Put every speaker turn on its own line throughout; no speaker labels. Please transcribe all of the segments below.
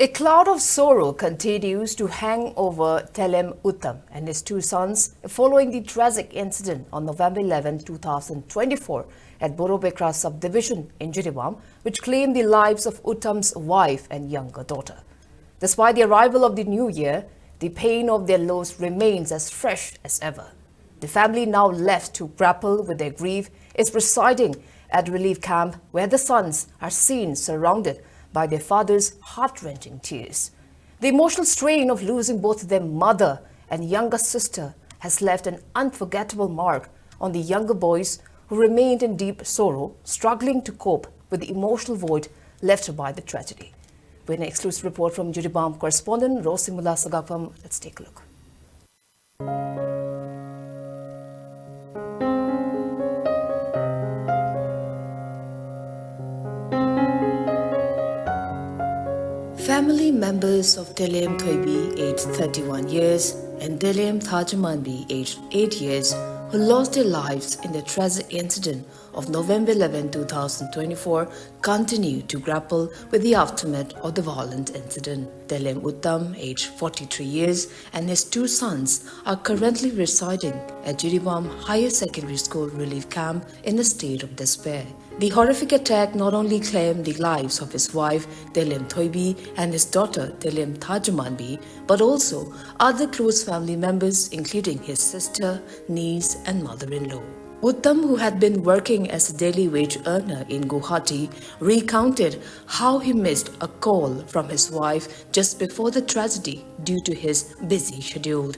A cloud of sorrow continues to hang over Telem Uttam and his two sons following the tragic incident on November 11, 2024 at Borra subdivision in Jiribam, which claimed the lives of Uttam's wife and younger daughter. Despite the arrival of the new year, the pain of their loss remains as fresh as ever. The family, now left to grapple with their grief, is residing at a relief camp where the sons are seen surrounded by their father's heart-wrenching tears. The emotional strain of losing both their mother and younger sister has left an unforgettable mark on the younger boys who remained in deep sorrow, struggling to cope with the emotional void left by the tragedy. With an exclusive report from Jiribam correspondent Rosimula Sagapam, let's take a look. Family members of Telem Thoibi, aged 31 years, and Telem Thajamanbi, aged 8 years, who lost their lives in the tragic incident of November 11, 2024, continue to grapple with the aftermath of the violent incident. Telem Uttam, aged 43 years, and his two sons are currently residing at Jiribam Higher Secondary School Relief Camp in a state of despair. The horrific attack not only claimed the lives of his wife, Telem Thoibi, and his daughter, Telem Thajamanbi, but also other close family members, including his sister, niece, and mother-in-law. Uttam, who had been working as a daily wage earner in Guwahati, recounted how he missed a call from his wife just before the tragedy due to his busy schedule.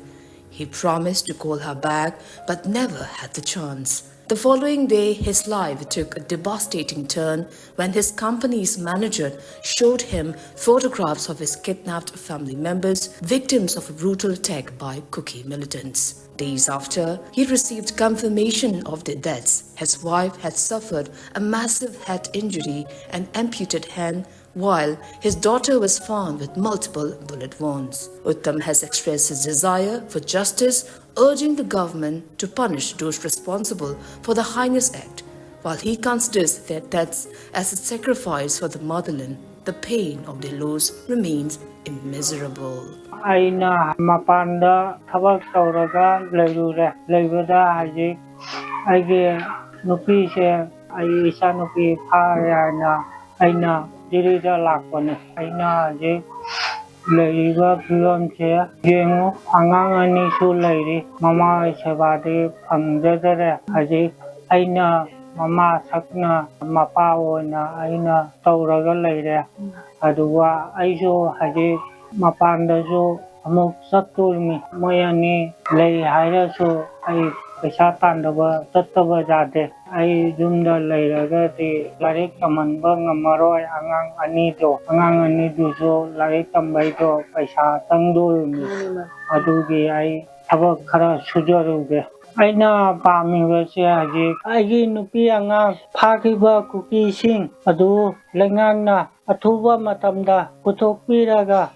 He promised to call her back, but never had the chance. The following day, his life took a devastating turn when his company's manager showed him photographs of his kidnapped family members, victims of a brutal attack by Kuki militants. Days after, he received confirmation of their deaths. His wife had suffered a massive head injury and amputated hand, while his daughter was found with multiple bullet wounds. Uttam has expressed his desire for justice, urging the government to punish those responsible for the heinous act. While he considers their deaths as a sacrifice for the motherland, the pain of their loss remains immeasurable.
Aina mapanda thabak tawraga leibada haji aige nupi se ai isa nupi phayana aina dirida lakone aina je leiba phiyom se jengo angang ani su leiri mama sebade phangjadare haji aina mama sakna mapa ona aina tawraga leire aduwa aiso haji Mapandaso amuk satulmi moyani lay hairaso ay paisa tandaba tattaba jade ay jumda layraga ti larik tamanba ngamaroi angang ani do so larik tambay do paisa tangdolmi adugi ay thabak khara sujaruge aina pamiba se haji agi nupi angang phakiba kuki sing adu lengangna athuba matamda puthokpiraga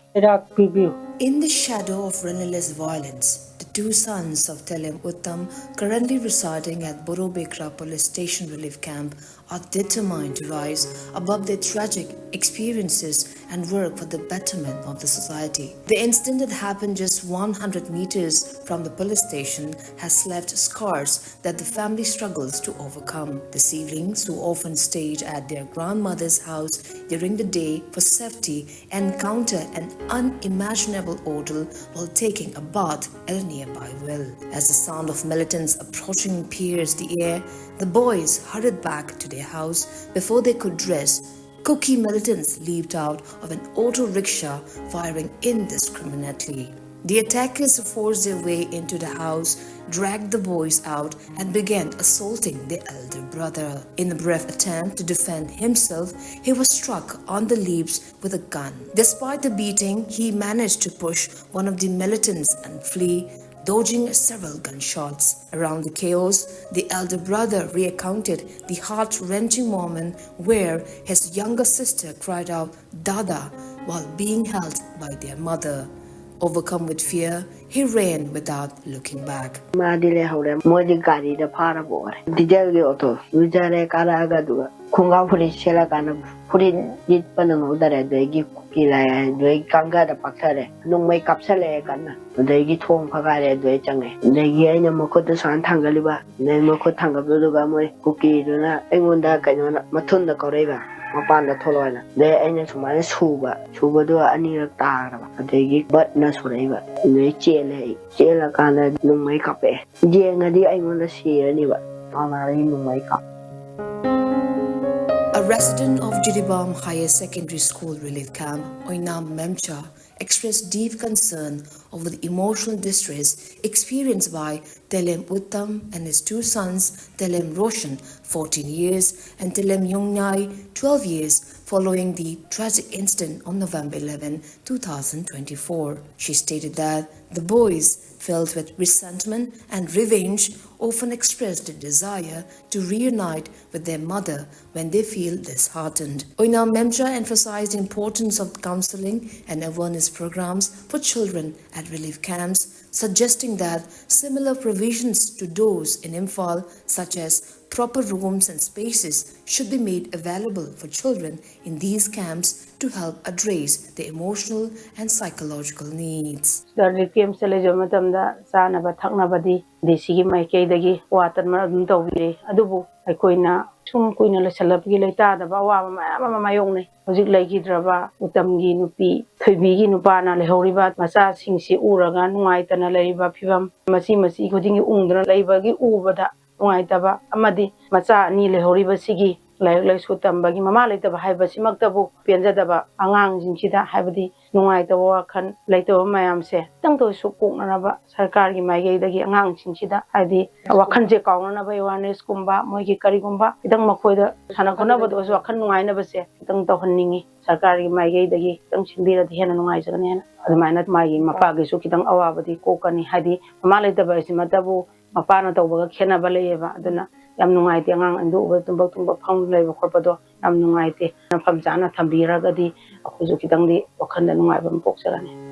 In the shadow of relentless violence, the two sons of Telem Uttam, currently residing at Borra Police Station Relief Camp, are determined to rise above their tragic experiences and work for the betterment of the society. The incident that happened just 100 meters from the police station has left scars that the family struggles to overcome. The siblings, who often stayed at their grandmother's house during the day for safety, encounter an unimaginable ordeal while taking a bath at a nearby well. As the sound of militants approaching pierced the air, the boys hurried back to their house before they could dress. Kuki militants leaped out of an auto rickshaw, firing indiscriminately. The attackers forced their way into the house, dragged the boys out, and began assaulting their elder brother. In a brave attempt to defend himself, he was struck on the lips with a gun. Despite the beating, he managed to push one of the militants and flee, dodging several gunshots. Around the chaos, the elder brother recounted the heart-wrenching moment where his younger sister cried out "Dada" while being held by their mother. Overcome with fear, he ran without looking back.
Madile hore modi gari da phara bore. Dijal ge auto, ujare kara aga duga. Kunga Puri Shelakana Purin did Panamudare, they give cookie like they kanga the Pakare, no make up Salekana, they get home Pagare, they change. They gain a Mokoto San Tangaliba, then Mokotanga Budugamo, cookie, Engunda Canona, Matunda Coreva, Mapanda Toloana. They end to my Suba, Subadua Anira Tara, they give but Nasureva, they Chelakana, no make up. Jane, I want to see anywhere. No make up.
A resident of Jiribam Higher Secondary School Relief Camp, Oinam Memcha, expressed deep concern over the emotional distress experienced by Telem Uttam and his two sons, Telem Roshan, 14 years, and Telem Yungnai, 12 years, following the tragic incident on November 11, 2024. She stated that the boys, filled with resentment and revenge, often expressed a desire to reunite with their mother when they feel disheartened. Oinam Memcha emphasized the importance of counseling and awareness programs for children at relief camps, suggesting that similar provisions to those in Imphal, such as proper rooms and spaces, should be made available for children in these camps to help address their emotional and psychological needs.
Relief camps matamda sanaba thaknabadi desigi maikeidagi watan maradum tawbire adubu aikoina sum kuina lesalapgi leitadaba wa mayongne hojik leigidraba utamgi nupi thoibigi nupana lehoriba macha singsi uraga nungaitana leiba phibam masi godingi ungdana leibagi ubada nungaitaba amadi macha ni lehoriba sigi lai su tambagi mama leitaba haibasi maktabu penjadaba angang jingsida haibadi nungaitaba wakhan leitaba mayamse tangto su puknanaba sarkargi maigedagi angang jingsida haidi wakhan je kawnanaba awareness kumba moigi karigumba idang makoida sanakhona bodo wakhan nungainaba se tang tawhanningi sarkargi maigedagi tang sinbiradi hena nungaisagane adumaina maigi mapagi su kitang awabadi kokani haidi mama leitaba simatabu mapana tawbaga khenaba leyeba aduna yam nungaite angang andu uba tumba phang leba khorpado yam nungaite nafam jana thambiragadi akhuju kitangdi wakhanda nungaibam poksagane